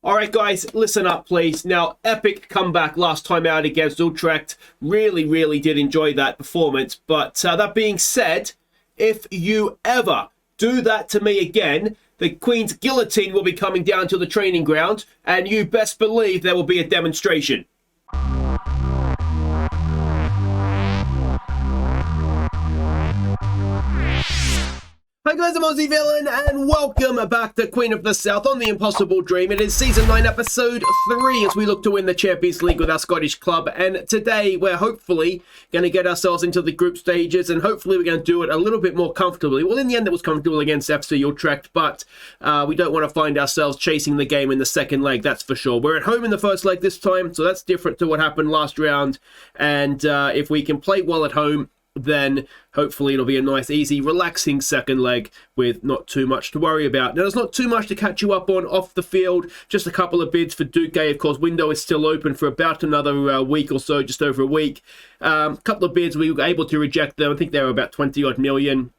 All right, guys, listen up, please. Now, epic comeback last time out against Utrecht. Really did enjoy that performance. But that being said, if you ever do that to me again, the Queen's guillotine will be coming down to the training ground, and you best believe there will be a demonstration. Hi guys, I'm Aussie Villain, and welcome back to Queen of the South on The Impossible Dream. It is Season 9, Episode 3, as we look to win the Champions League with our Scottish club. And today, we're hopefully going to get ourselves into the group stages, and hopefully we're going to do it a little bit more comfortably. Well, in the end, it was comfortable against FC Utrecht, but we don't want to find ourselves chasing the game in the second leg, that's for sure. We're at home in the first leg this time, so that's different to what happened last round. And if we can play well at home, then hopefully it'll be a nice, easy, relaxing second leg with not too much to worry about. Now, there's not too much to catch you up on off the field. Just a couple of bids for Duque. Of course, window is still open for about another week or so, just over a week. Couple of bids, we were able to reject them. I think they were about 20-odd million.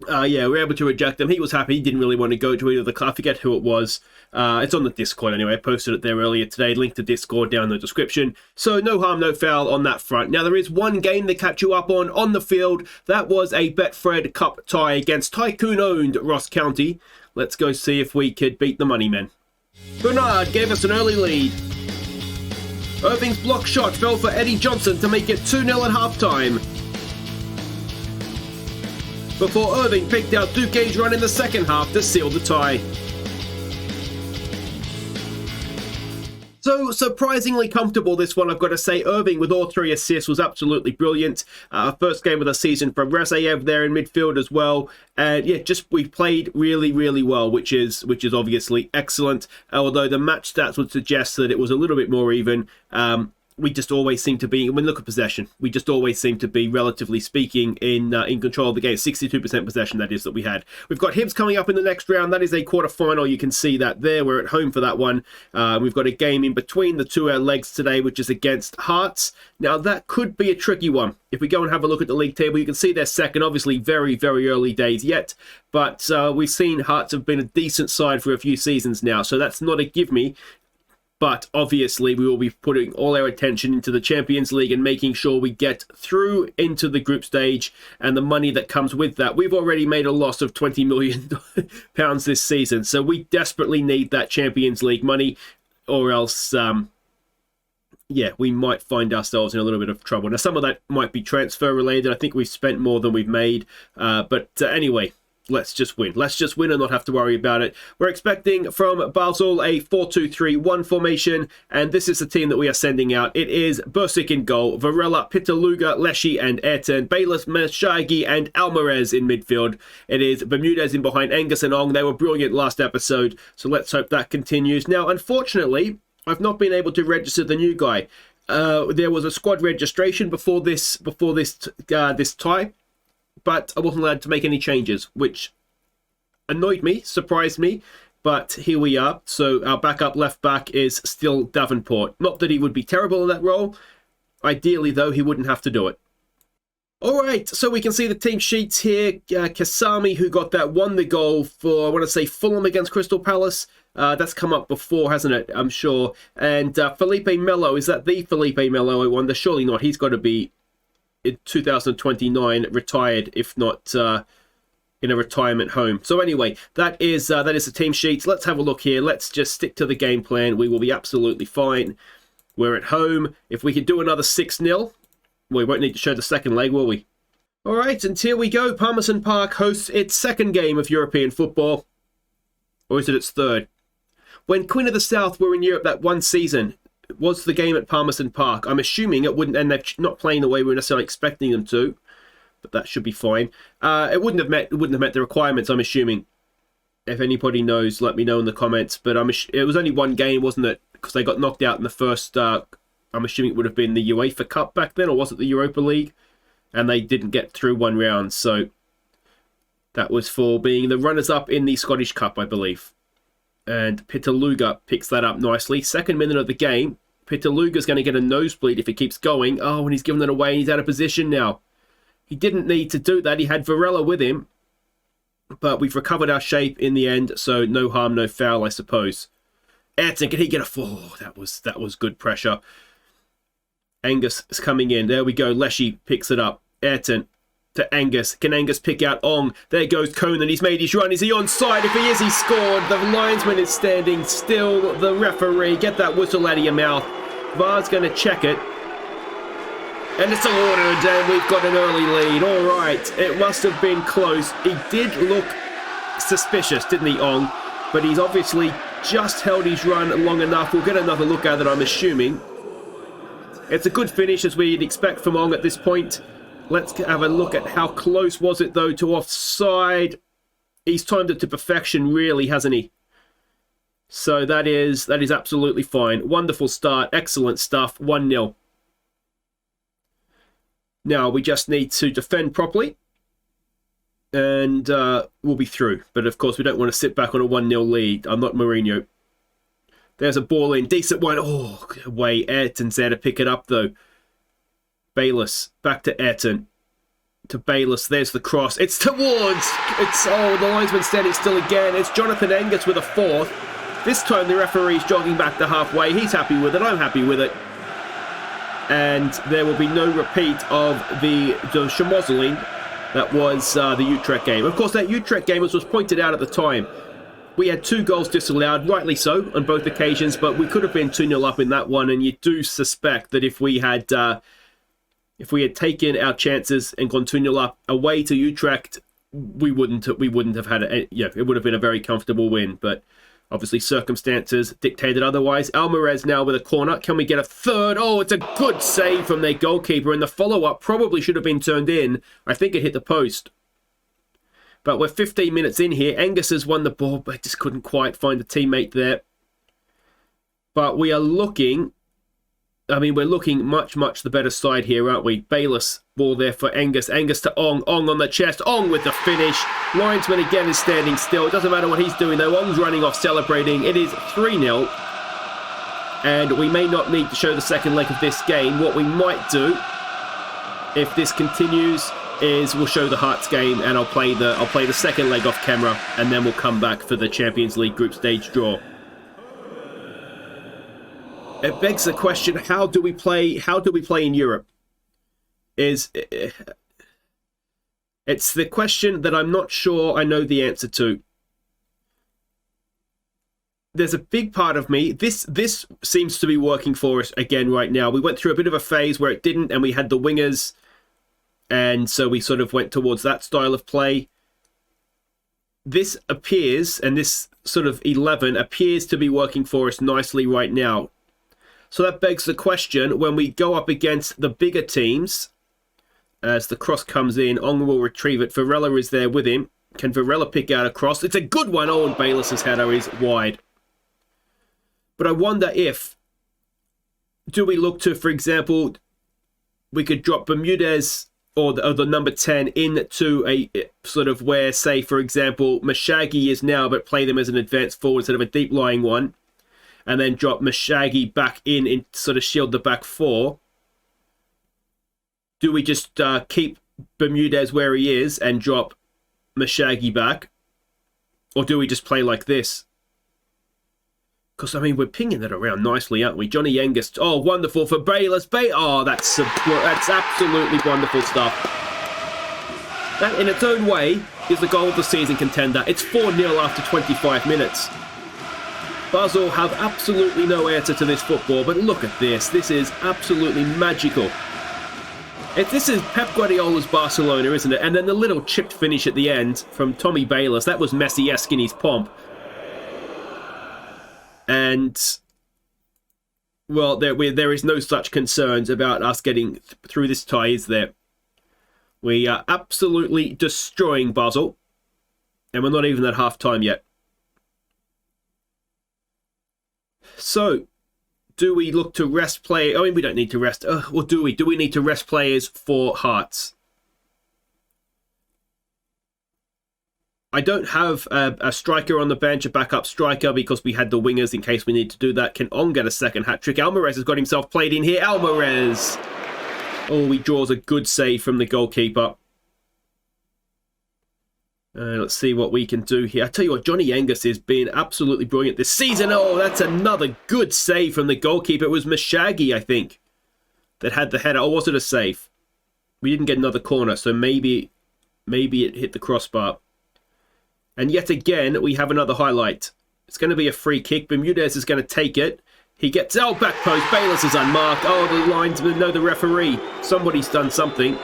Yeah, we were able to reject them. He was happy. He didn't really want to go to either of the club. I forget who it was. It's on the Discord anyway. I posted it there earlier today. Link to Discord down in the description. So no harm, no foul on that front. Now, there is one game to catch you up on the field. That was a Betfred Cup tie against Tycoon-owned Ross County. Let's go see if we could beat the money men. Bernard gave us an early lead. Irving's block shot fell for Eddie Johnson to make it 2-0 at halftime, before Irving picked out Duque's run in the second half to seal the tie. So, surprisingly comfortable, this one, I've got to say. Irving, with all 3 assists, was absolutely brilliant. First game of the season from Rezaev there in midfield as well. And yeah, we played really well, which is obviously excellent. Although the match stats would suggest that it was a little bit more even. We just always seem to be, when look at possession, we just always seem to be, relatively speaking, in control of the game. 62% possession, that is, that we had. We've got Hibs coming up in the next round. That is a quarter-final. You can see that there. We're at home for that one. We've got a game in between the two legs today, which is against Hearts. Now, that could be a tricky one. If we go and have a look at the league table, you can see they're second. Obviously, very early days yet. But we've seen Hearts have been a decent side for a few seasons now, so that's not a give-me. But obviously, we will be putting all our attention into the Champions League and making sure we get through into the group stage and the money that comes with that. We've already made a loss of £20 million this season, so we desperately need that Champions League money, or else, yeah, we might find ourselves in a little bit of trouble. Now, some of that might be transfer related. I think we've spent more than we've made. But anyway, let's just win. Let's just win and not have to worry about it. We're expecting from Basel a 4-2-3-1 formation, and this is the team that we are sending out. It is Bursic in goal, Varela, Pitaluga, Leshy, and Ayrton, Bayless, Meshagi, and Alvarez in midfield. It is Bermudez in behind Angus and Ong. They were brilliant last episode, so let's hope that continues. Now, unfortunately, I've not been able to register the new guy. There was a squad registration before this tie, but I wasn't allowed to make any changes, which annoyed me, surprised me, but here we are. So our backup left back is still Davenport. Not that he would be terrible in that role. Ideally, though, he wouldn't have to do it. All right, so we can see the team sheets here. Kasami, who got that, won the goal for, I want to say, Fulham against Crystal Palace. That's come up before, hasn't it? I'm sure. And Felipe Melo, is that the Felipe Melo I wonder? Surely not. He's got to be in 2029 retired, if not in a retirement home. So anyway, that is the team sheets. Let's have a look here. Let's just stick to the game plan. We will be absolutely fine. We're at home. If we could do another 6-0, we won't need to show the second leg, will we? All right, and here we go. Palmerston Park hosts its second game of European football. Or is it its third? When Queen of the South were in Europe that one season, was the game at Palmerston Park? I'm assuming it wouldn't, and they're not playing the way we were necessarily expecting them to, but that should be fine. It wouldn't have met the requirements, I'm assuming. If anybody knows, let me know in the comments. But it was only one game, wasn't it? Because they got knocked out in the first. I'm assuming it would have been the UEFA Cup back then, or was it the Europa League? And they didn't get through one round, so that was for being the runners-up in the Scottish Cup, I believe. And Pitaluga picks that up nicely. Second minute of the game, Pitaluga's going to get a nosebleed if he keeps going. Oh, and he's given it away. He's out of position now. He didn't need to do that. He had Varela with him. But we've recovered our shape in the end, so no harm, no foul, I suppose. Ayrton, can he get a four? That was good pressure. Angus is coming in. There we go. Leshy picks it up. Ayrton to Angus. Can Angus pick out Ong? There goes Conan. He's made his run. Is he onside? If he is, he scored. The linesman is standing still. The referee, get that whistle out of your mouth. VAR's going to check it. And it's awarded, and we've got an early lead. All right, it must have been close. He did look suspicious, didn't he, Ong? But he's obviously just held his run long enough. We'll get another look at it, I'm assuming. It's a good finish, as we'd expect from Ong at this point. Let's have a look at how close was it, though, to offside. He's timed it to perfection, really, hasn't he? So that is absolutely fine. Wonderful start. Excellent stuff. 1-0. Now, we just need to defend properly. And we'll be through. But, of course, we don't want to sit back on a 1-0 lead. I'm not Mourinho. There's a ball in. Decent one. Oh, away. Ayrton's there to pick it up, though. Bayless. Back to Ayrton. To Bayless. There's the cross. It's towards. The linesman standing still again. It's Jonathan Angus with a fourth. This time the referee's jogging back to halfway. He's happy with it. I'm happy with it. And there will be no repeat of the schmozzling that was the Utrecht game. Of course, that Utrecht game, as was pointed out at the time, we had 2 goals disallowed, rightly so, on both occasions, but we could have been 2-0 up in that one, and you do suspect that if we had taken our chances and gone 2-0 up away to Utrecht, we wouldn't have had it. It would have been a very comfortable win, but obviously circumstances dictated otherwise. Alvarez now with a corner. Can we get a third? Oh, it's a good save from their goalkeeper, and the follow-up probably should have been turned in. I think it hit the post. But we're 15 minutes in here. Angus has won the ball, but just couldn't quite find a teammate there. But we are looking... we're looking much, much the better side here, aren't we? Bayless, ball there for Angus. Angus to Ong. Ong on the chest. Ong with the finish. Linesman again is standing still. It doesn't matter what he's doing, though. Ong's running off, celebrating. It is 3-0. And we may not need to show the second leg of this game. What we might do, if this continues, is we'll show the Hearts game, and I'll play the second leg off camera, and then we'll come back for the Champions League group stage draw. It begs the question: how do we play in Europe? It's the question that I'm not sure I know the answer to. There's a big part of me. This seems to be working for us again right now. We went through a bit of a phase where it didn't, and we had the wingers. And so we sort of went towards that style of play. This appears, and this sort of 11 appears to be working for us nicely right now. So that begs the question, when we go up against the bigger teams, as the cross comes in, Ong will retrieve it. Varela is there with him. Can Varela pick out a cross? It's a good one. Oh, and Bayless's header is wide. But I wonder if, do we look to, for example, we could drop Bermudez or the number 10 into a sort of where, say, for example, Mashagi is now, but play them as an advanced forward instead of a deep-lying one, and then drop Mashagi back in and sort of shield the back four. Do we just keep Bermudez where he is and drop Mashagi back? Or do we just play like this? Because, we're pinging it around nicely, aren't we? Johnny Angus. Oh, wonderful for Bayless. Oh, that's absolutely wonderful stuff. That, in its own way, is the goal of the season contender. It's 4-0 after 25 minutes. Basel have absolutely no answer to this football, but look at this. This is absolutely magical. This is Pep Guardiola's Barcelona, isn't it? And then the little chipped finish at the end from Tommy Bayless. That was Messi-esque in his pomp. And, well, there is no such concerns about us getting through this tie, is there? We are absolutely destroying Basel. And we're not even at half-time yet. So, do we look to rest players? We don't need to rest. Or do we? Do we need to rest players for Hearts? I don't have a striker on the bench, a backup striker, because we had the wingers in case we need to do that. Can Ong get a second hat-trick? Alvarez has got himself played in here. Alvarez! Oh, he draws a good save from the goalkeeper. Let's see what we can do here. I tell you what, Johnny Angus has been absolutely brilliant this season. Oh, that's another good save from the goalkeeper. It was Mashagi, I think, that had the header. Or was it a save? We didn't get another corner, so maybe it hit the crossbar. And yet again, we have another highlight. It's going to be a free kick. Bermudez is going to take it. He gets... Oh, back post. Bayless is unmarked. Oh, the linesman. No, the referee. Somebody's done something.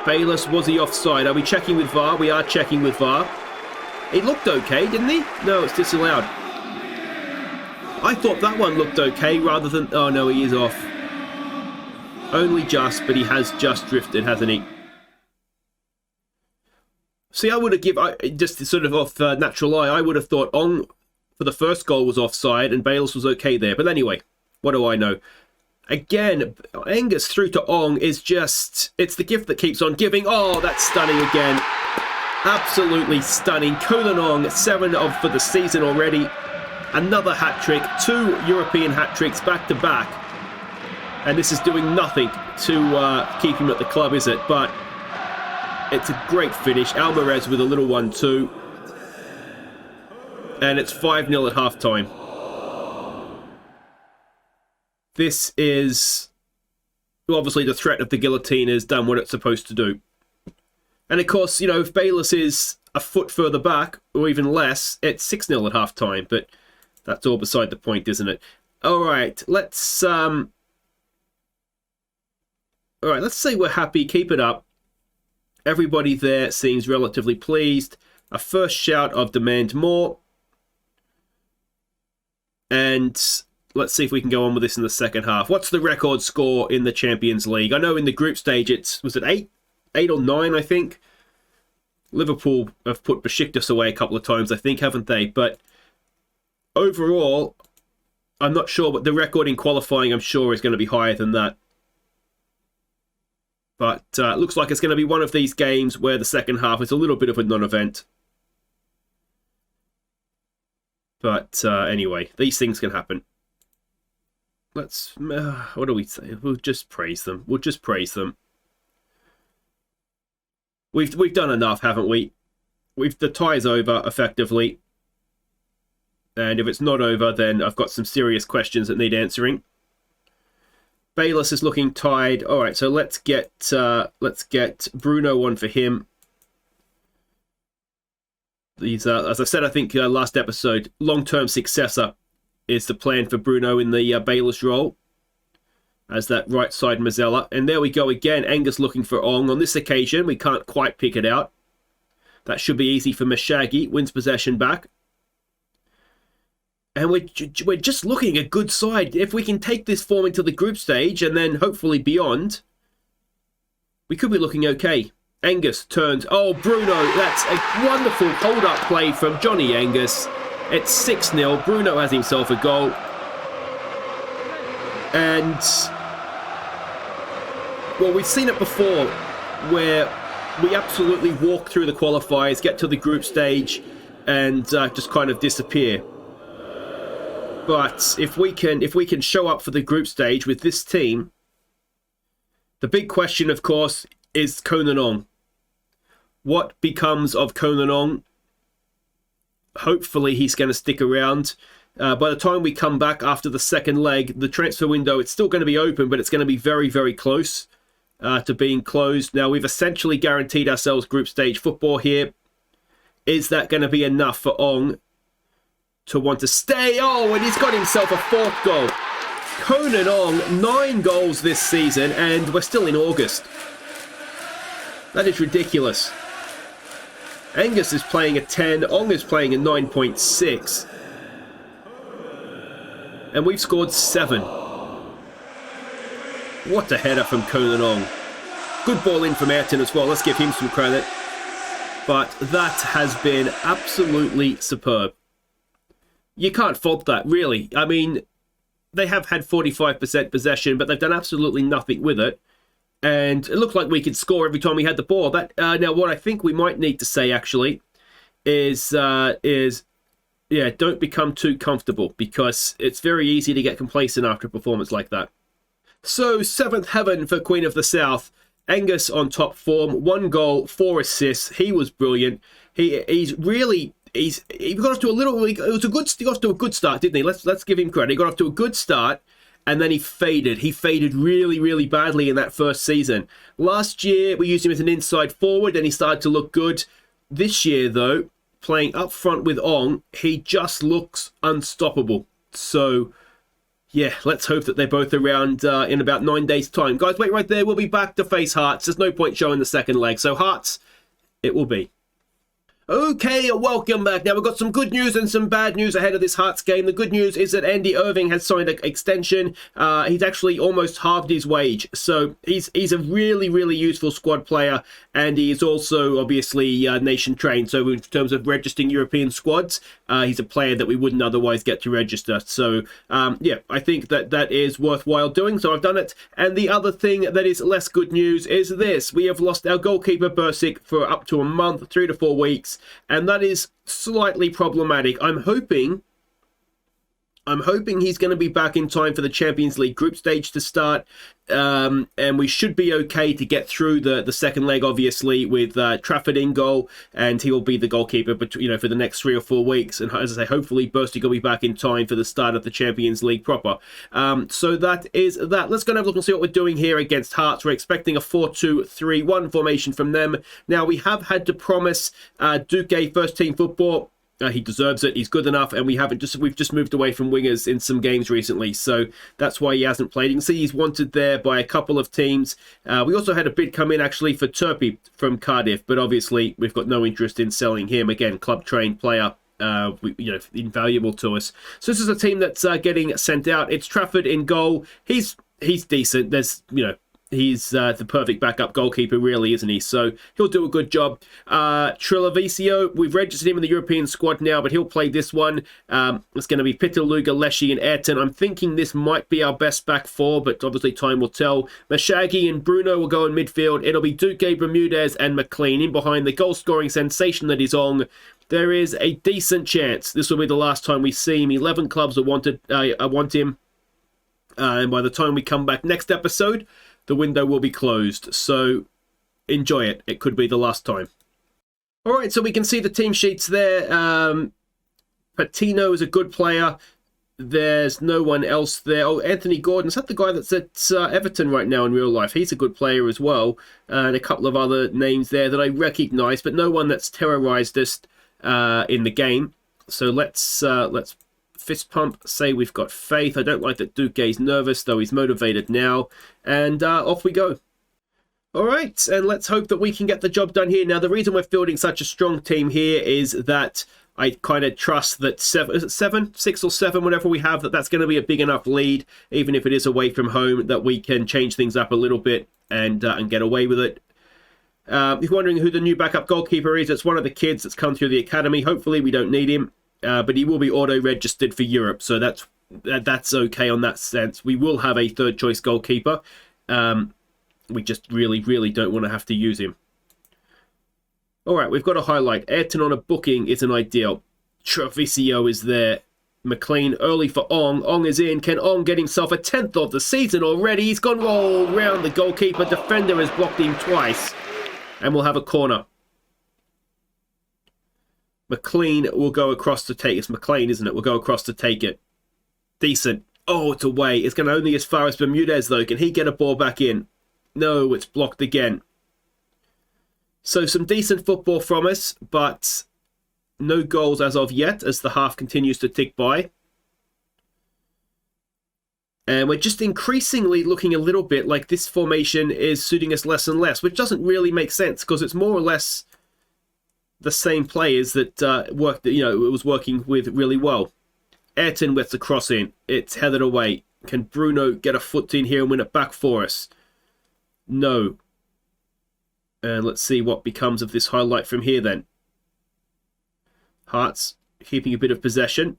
Bayless, was he offside? Are we checking with VAR? We are checking with VAR. It looked okay, didn't he? No, it's disallowed. I thought that one looked okay rather than... Oh, no, he is off. Only just, but he has just drifted, hasn't he? See, I would have given... Just sort of off natural eye, I would have thought Ong for the first goal was offside and Bayless was okay there. But anyway, what do I know? Again, Angus through to Ong is just... It's the gift that keeps on giving. Oh, that's stunning again. Absolutely stunning. Koolan Ong, 7 for the season already. Another hat-trick. 2 European hat-tricks back-to-back. And this is doing nothing to keep him at the club, is it? But it's a great finish. Alvarez with a little one too. And it's 5-0 at half-time. This is... Well, obviously, the threat of the guillotine has done what it's supposed to do. And, of course, you know, if Bayless is a foot further back, or even less, it's 6-0 at half-time. But that's all beside the point, isn't it? All right, let's... All right, let's say we're happy. Keep it up. Everybody there seems relatively pleased. A first shout of demand more. And... Let's see if we can go on with this in the second half. What's the record score in the Champions League? I know in the group stage it's... Was it 8? 8 or 9, I think? Liverpool have put Besiktas away a couple of times, I think, haven't they? But overall, I'm not sure. But the record in qualifying, I'm sure, is going to be higher than that. But it looks like it's going to be one of these games where the second half is a little bit of a non-event. But anyway, these things can happen. Let's... what do we say? We'll just praise them. We'll just praise them. We've done enough, haven't we? The tie's over, effectively. And if it's not over, then I've got some serious questions that need answering. Bayless is looking tied. All right, so let's get Bruno on for him. These, as I said, I think last episode, long-term successor is the plan for Bruno in the Bayless role as that right side Mazzella. And there we go again. Angus looking for Ong. On this occasion, we can't quite pick it out. That should be easy for Mashagi. Wins possession back. And we're just looking a good side. If we can take this form into the group stage and then hopefully beyond, we could be looking okay. Angus turns. Oh, Bruno. That's a wonderful hold-up play from Johnny Angus. It's 6-0. Bruno has himself a goal. And, well, we've seen it before where we absolutely walk through the qualifiers, get to the group stage, and just kind of disappear. But if we can show up for the group stage with this team, the big question, of course, is Koolan Ong. What becomes of Koolan Ong? Hopefully he's going to stick around. By the time we come back after the second leg, the transfer window, it's still going to be open, but it's going to be very, very close to being closed. Now, we've essentially guaranteed ourselves group stage football here. Is that going to be enough for Ong to want to stay? Oh, and he's got himself a 4th goal. Koolan Ong, 9 goals this season, and we're still in August. That is ridiculous. Angus is playing a 10. Ong is playing a 9.6. And we've scored 7. What a header from Koolan Ong. Good ball in from Ayrton as well. Let's give him some credit. But that has been absolutely superb. You can't fault that, really. I mean, they have had 45% possession, but they've done absolutely nothing with it. And it looked like we could score every time we had the ball. Now, what I think we might need to say, actually, is don't become too comfortable, because it's very easy to get complacent after a performance like that. So, 7th heaven for Queen of the South. Angus on top form, 1 goal, 4 assists. He was brilliant. He got off to a little. He got off to a good start, didn't he? Let's give him credit. He got off to a good start, and then he faded. He faded really, really badly in that first season. Last year we used him as an inside forward, and he started to look good. This year, though, playing up front with Ong, he just looks unstoppable. So, yeah, let's hope that they're both around in about 9 days' time. Guys, wait right there. We'll be back to face Hearts. There's no point showing the second leg. So, Hearts, it will be. Okay, welcome back. Now, we've got some good news and some bad news ahead of this Hearts game. The good news is that Andy Irving has signed an extension. He's actually almost halved his wage. So he's a really, really useful squad player. And he is also, obviously, nation trained. So in terms of registering European squads, he's a player that we wouldn't otherwise get to register. So, yeah, I think that is worthwhile doing. So I've done it. And the other thing that is less good news is this. We have lost our goalkeeper, Bursic, for up to a month, 3 to 4 weeks. And that is slightly problematic. I'm hoping he's going to be back in time for the Champions League group stage to start. And we should be okay to get through the second leg, obviously, with Trafford in goal. And he will be the goalkeeper for the next 3 or 4 weeks. And as I say, hopefully Bursty will be back in time for the start of the Champions League proper. So that is that. Let's go and have a look and see what we're doing here against Hearts. We're expecting a 4-2-3-1 formation from them. Now, we have had to promise Duque first-team football. He deserves it. He's good enough, and we've just moved away from wingers in some games recently, so that's why he hasn't played. You can see he's wanted there by a couple of teams. We also had a bid come in actually for Turpie from Cardiff, but obviously we've got no interest in selling him. Again, club-trained player. Invaluable to us. So this is a team that's getting sent out. It's Trafford in goal. He's decent. He's the perfect backup goalkeeper, really, isn't he? So he'll do a good job. Trillavicio, we've registered him in the European squad now, but he'll play this one. It's going to be Pitaluga, Leshy, and Ayrton. I'm thinking this might be our best back four, but obviously time will tell. Mashagi and Bruno will go in midfield. It'll be Duque, Bermudez, and McLean in behind the goal-scoring sensation that is Ong. There is a decent chance this will be the last time we see him. 11 clubs want him. And by the time we come back next episode, the window will be closed, so enjoy it. It could be the last time. All right, so we can see the team sheets there. Patino is a good player. There's no one else there. Oh, Anthony Gordon. Is that the guy that's at Everton right now in real life? He's a good player as well. And a couple of other names there that I recognise, but no one that's terrorised us in the game. So let's fist pump, say we've got faith. I don't like that Duque's nervous, though he's motivated now. And off we go. All right, and let's hope that we can get the job done here. Now, the reason we're fielding such a strong team here is that I kind of trust that 6 or 7, whatever we have, that's going to be a big enough lead, even if it is away from home, that we can change things up a little bit and get away with it. If you're wondering who the new backup goalkeeper is, it's one of the kids that's come through the academy. Hopefully we don't need him. But he will be auto-registered for Europe, so that's okay on that sense. We will have a third-choice goalkeeper. We just really, really don't want to have to use him. All right, we've got a highlight. Ayrton on a booking isn't ideal. Treviso is there. McLean early for Ong. Ong is in. Can Ong get himself a 10th of the season already? He's gone all round the goalkeeper. Defender has blocked him twice. And we'll have a corner. McLean will go across to take it. It's McLean, isn't it? We'll go across to take it. Decent. Oh, it's away. It's going only as far as Bermudez, though. Can he get a ball back in? No, it's blocked again. So some decent football from us, but no goals as of yet, as the half continues to tick by. And we're just increasingly looking a little bit like this formation is suiting us less and less, which doesn't really make sense, because it's more or less the same players that it was working with really well. Ayrton lets the cross in. It's headed away. Can Bruno get a foot in here and win it back for us? No. And let's see what becomes of this highlight from here then. Hearts keeping a bit of possession.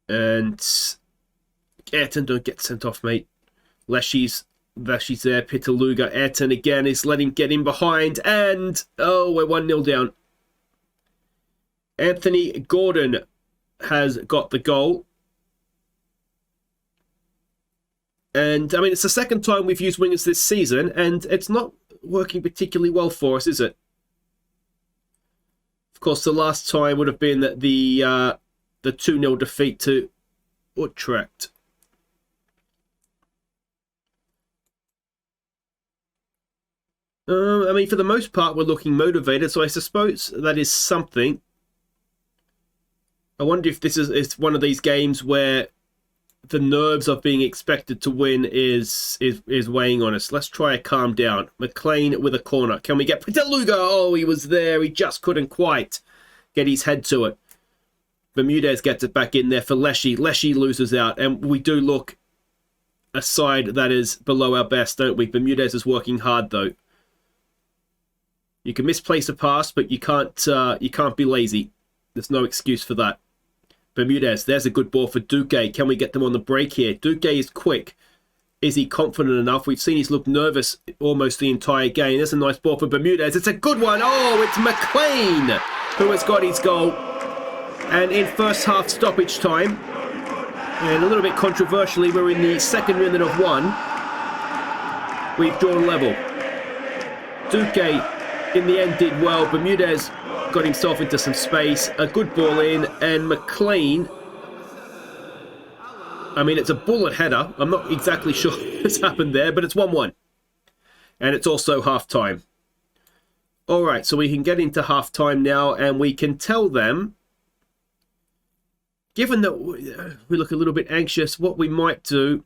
And Ayrton, don't get sent off, mate. Leshy's there. Pitaluga. Ayrton again is letting get in behind. And, oh, we're 1-0 down. Anthony Gordon has got the goal. And, I mean, it's the second time we've used wingers this season, and it's not working particularly well for us, is it? Of course, the last time would have been the 2-0 defeat to Utrecht. I mean, for the most part, we're looking motivated, so I suppose that is something. I wonder if this is one of these games where the nerves of being expected to win is weighing on us. Let's try a calm down. McLean with a corner. Can we get Pitaluga? Oh, he was there. He just couldn't quite get his head to it. Bermudez gets it back in there for Leshy. Leshy loses out, and we do look a side that is below our best, don't we? Bermudez is working hard, though. You can misplace a pass, but you can't be lazy. There's no excuse for that. Bermudez, there's a good ball for Duque. Can we get them on the break here? Duque is quick. Is he confident enough? We've seen he's looked nervous almost the entire game. There's a nice ball for Bermudez. It's a good one. Oh, it's McLean who has got his goal. And in first half stoppage time, and a little bit controversially, we're in the second minute of one. We've drawn level. Duque, in the end, did well. Bermudez got himself into some space. A good ball in, and McLean, I mean, it's a bullet header. I'm not exactly sure what's happened there, but it's 1-1. And it's also half-time. All right, so we can get into half-time now, and we can tell them, given that we look a little bit anxious, what we might do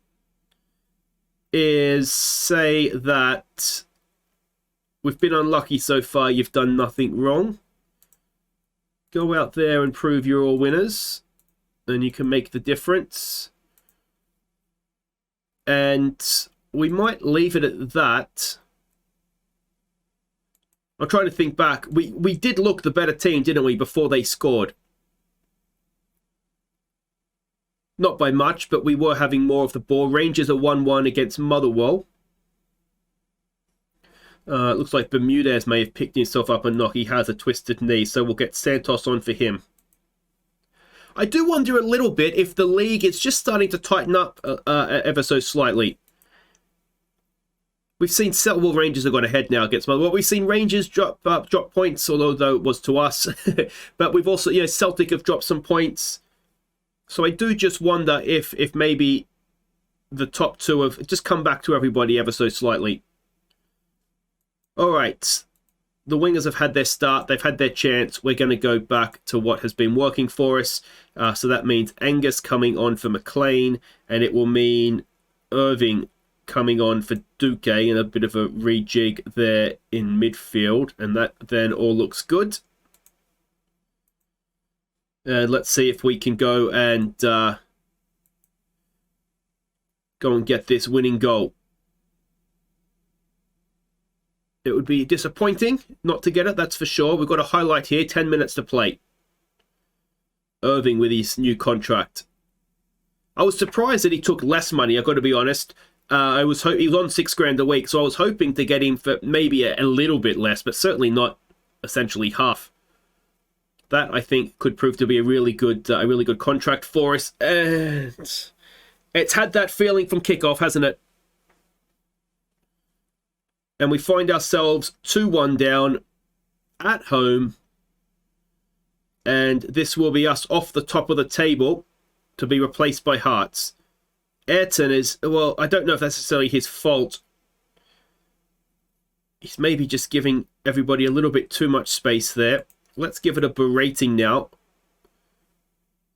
is say that we've been unlucky so far, you've done nothing wrong. Go out there and prove you're all winners, and you can make the difference. And we might leave it at that. I'm trying to think back. We did look the better team, didn't we, before they scored? Not by much, but we were having more of the ball. Rangers are 1-1 against Motherwell. It looks like Bermudez may have picked himself up a knock. He has a twisted knee, so we'll get Santos on for him. I do wonder a little bit if the league is just starting to tighten up ever so slightly. We've seen several Rangers have gone ahead now against Motherwell. We've seen Rangers drop points, although it was to us. But we've also, Celtic have dropped some points. So I do just wonder if maybe the top two have just come back to everybody ever so slightly. All right. The wingers have had their start. They've had their chance. We're going to go back to what has been working for us. So that means Angus coming on for McLean, and it will mean Irving coming on for Duque, and a bit of a rejig there in midfield. And that then all looks good. Let's see if we can go and get this winning goal. It would be disappointing not to get it, that's for sure. We've got a highlight here, 10 minutes to play. Irving with his new contract. I was surprised that he took less money, I've got to be honest. He was on $6,000 a week, so I was hoping to get him for maybe a little bit less, but certainly not essentially half. That, I think, could prove to be a really good contract for us. And it's had that feeling from kickoff, hasn't it? And we find ourselves 2-1 down at home. And this will be us off the top of the table to be replaced by Hearts. Ayrton is, well, I don't know if that's necessarily his fault. He's maybe just giving everybody a little bit too much space there. Let's give it a berating now.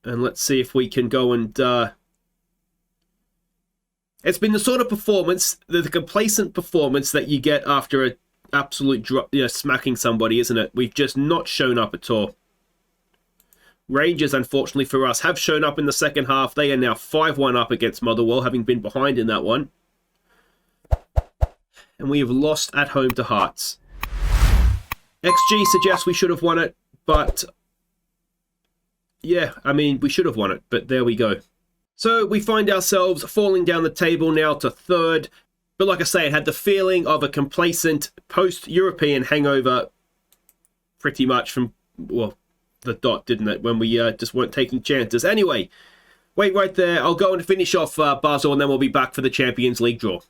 And let's see if we can go and... It's been the sort of performance, the complacent performance that you get after an absolute drop, smacking somebody, isn't it? We've just not shown up at all. Rangers, unfortunately for us, have shown up in the second half. They are now 5-1 up against Motherwell, having been behind in that one. And we have lost at home to Hearts. XG suggests we should have won it, but... yeah, I mean, we should have won it, but there we go. So we find ourselves falling down the table now to third. But like I say, it had the feeling of a complacent post-European hangover pretty much from, well, the dot, didn't it? When we just weren't taking chances. Anyway, Wait right there. I'll go and finish off Basel, and then we'll be back for the Champions League draw.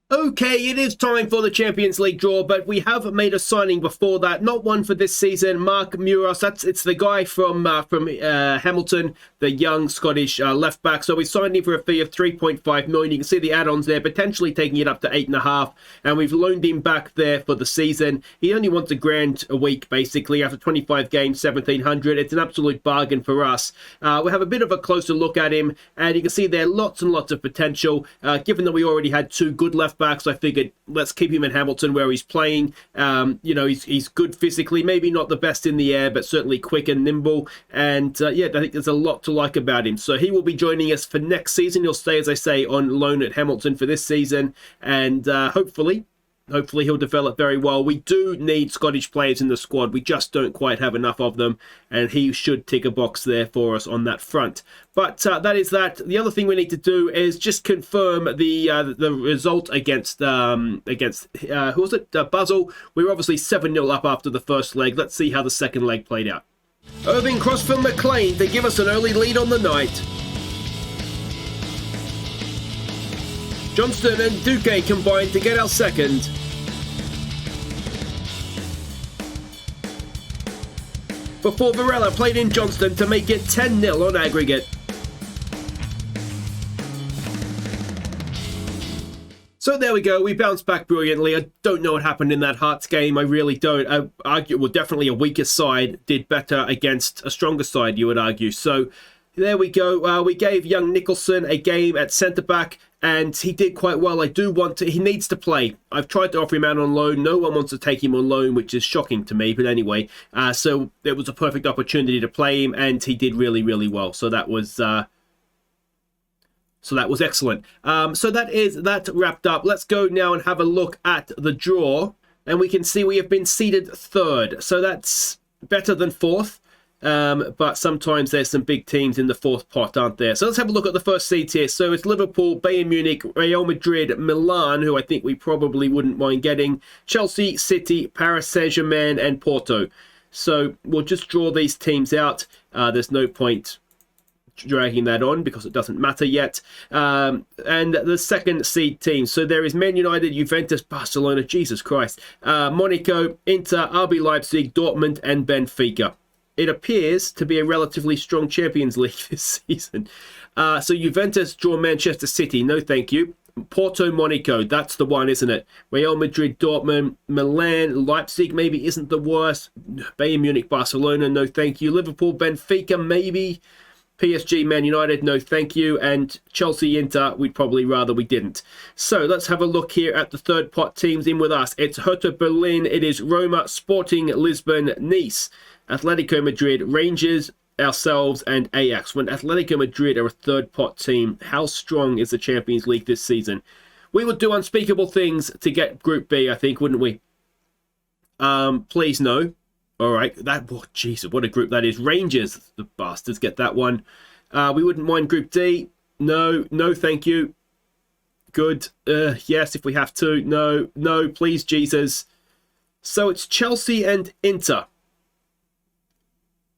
Okay, it is time for the Champions League draw, but we have made a signing before that. Not one for this season. Mark Muros, it's the guy from Hamilton, the young Scottish left back. So we signed him for a fee of 3.5 million. You can see the add-ons there, potentially taking it up to 8.5. And we've loaned him back there for the season. He only wants $1,000 a week, basically, after 25 games, 1,700. It's an absolute bargain for us. We have a bit of a closer look at him, and you can see there lots and lots of potential. Given that we already had two good left backs, I figured let's keep him in Hamilton where he's playing. You know, he's good physically, maybe not the best in the air, but certainly quick and nimble. And yeah, I think there's a lot to like about him. So he will be joining us for next season. He'll stay, as I say, on loan at Hamilton for this season, and hopefully he'll develop very well. We do need Scottish players in the squad. We just don't quite have enough of them, and he should tick a box there for us on that front. But that is that. The other thing we need to do is just confirm the result against who was it? Basel. We were obviously 7-0 up after the first leg. Let's see how the second leg played out. Irving cross from McLean to give us an early lead on the night. Johnston and Duque combined to get our second. Before Varela played in Johnston to make it 10-0 on aggregate. So there we go, we bounced back brilliantly. I don't know what happened in that Hearts game, I really don't. I argue, well, definitely a weaker side did better against a stronger side, you would argue. So there we go. We gave young Nicholson a game at centre-back, and he did quite well. He needs to play. I've tried to offer him out on loan. No one wants to take him on loan, which is shocking to me. But anyway, so it was a perfect opportunity to play him, and he did really, really well. So that was excellent. So that wrapped up. Let's go now and have a look at the draw, and we can see we have been seeded third. So that's better than fourth. But sometimes there's some big teams in the fourth pot, aren't there? So let's have a look at the first seeds here. So it's Liverpool, Bayern Munich, Real Madrid, Milan, who I think we probably wouldn't mind getting, Chelsea, City, Paris Saint-Germain, and Porto. So we'll just draw these teams out. There's no point dragging that on because it doesn't matter yet. And the second seed team. So there is Man United, Juventus, Barcelona, Jesus Christ, Monaco, Inter, RB Leipzig, Dortmund, and Benfica. It appears to be a relatively strong Champions League this season. So Juventus draw Manchester City. No, thank you. Porto, Monaco. That's the one, isn't it? Real Madrid, Dortmund, Milan, Leipzig maybe isn't the worst. Bayern Munich, Barcelona. No, thank you. Liverpool, Benfica, maybe. PSG, Man United, no thank you. And Chelsea, Inter, we'd probably rather we didn't. So let's have a look here at the third pot teams in with us. It's Hertha Berlin, it is Roma, Sporting, Lisbon, Nice, Atletico Madrid, Rangers, ourselves, and Ajax. When Atletico Madrid are a third pot team, how strong is the Champions League this season? We would do unspeakable things to get Group B, I think, wouldn't we? Please no. All right, Jesus, what a group that is. Rangers, the bastards, get that one. We wouldn't mind Group D. No, thank you. Good. Yes, if we have to. No, please, Jesus. So it's Chelsea and Inter.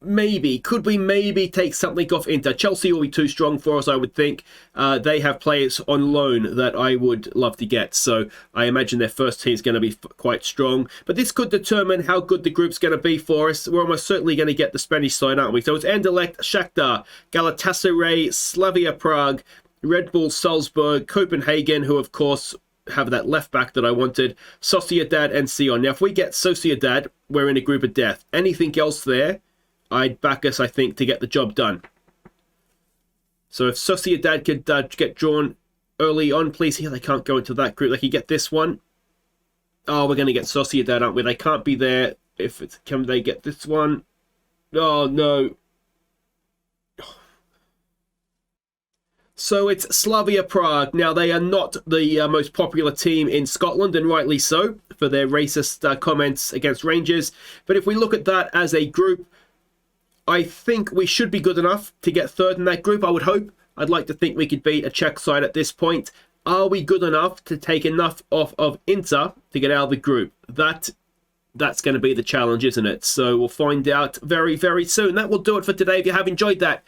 Maybe. Could we maybe take something off Inter? Chelsea will be too strong for us, I would think. They have players on loan that I would love to get. So I imagine their first team is going to be quite strong. But this could determine how good the group's going to be for us. We're almost certainly going to get the Spanish side, aren't we? So it's Anderlecht, Shakhtar, Galatasaray, Slavia Prague, Red Bull Salzburg, Copenhagen, who of course have that left back that I wanted, Sociedad and Sion. Now if we get Sociedad, we're in a group of death. Anything else there, I'd back us, I think, to get the job done. So if Sociedad could get drawn early on, please. Here, they can't go into that group. They can get this one. Oh, we're going to get Sociedad, aren't we? They can't be there. Can they get this one? Oh, no. So it's Slavia Prague. Now, they are not the most popular team in Scotland, and rightly so, for their racist comments against Rangers. But if we look at that as a group, I think we should be good enough to get third in that group, I would hope. I'd like to think we could beat a Czech side at this point. Are we good enough to take enough off of Inter to get out of the group? That's going to be the challenge, isn't it? So we'll find out very, very soon. That will do it for today. If you have enjoyed that,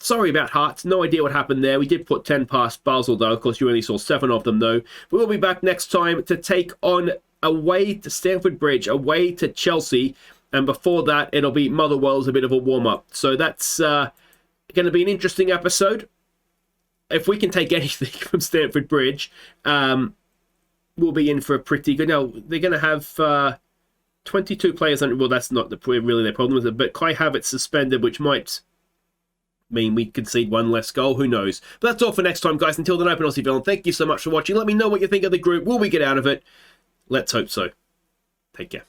Sorry about Hearts. No idea what happened there. We did put 10 past Basel, though. Of course, you only saw 7 of them, though. We will be back next time to take on away to Stamford Bridge, away to Chelsea. And before that, it'll be Motherwell as a bit of a warm-up. So that's going to be an interesting episode. If we can take anything from Stamford Bridge, we'll be in for a pretty good... Now, they're going to have 22 players. Well, that's not really their problem, is it? But Kai Havertz suspended, which might mean we concede 1 less goal. Who knows? But that's all for next time, guys. Until then, I've been Aussie Villain. Thank you so much for watching. Let me know what you think of the group. Will we get out of it? Let's hope so. Take care.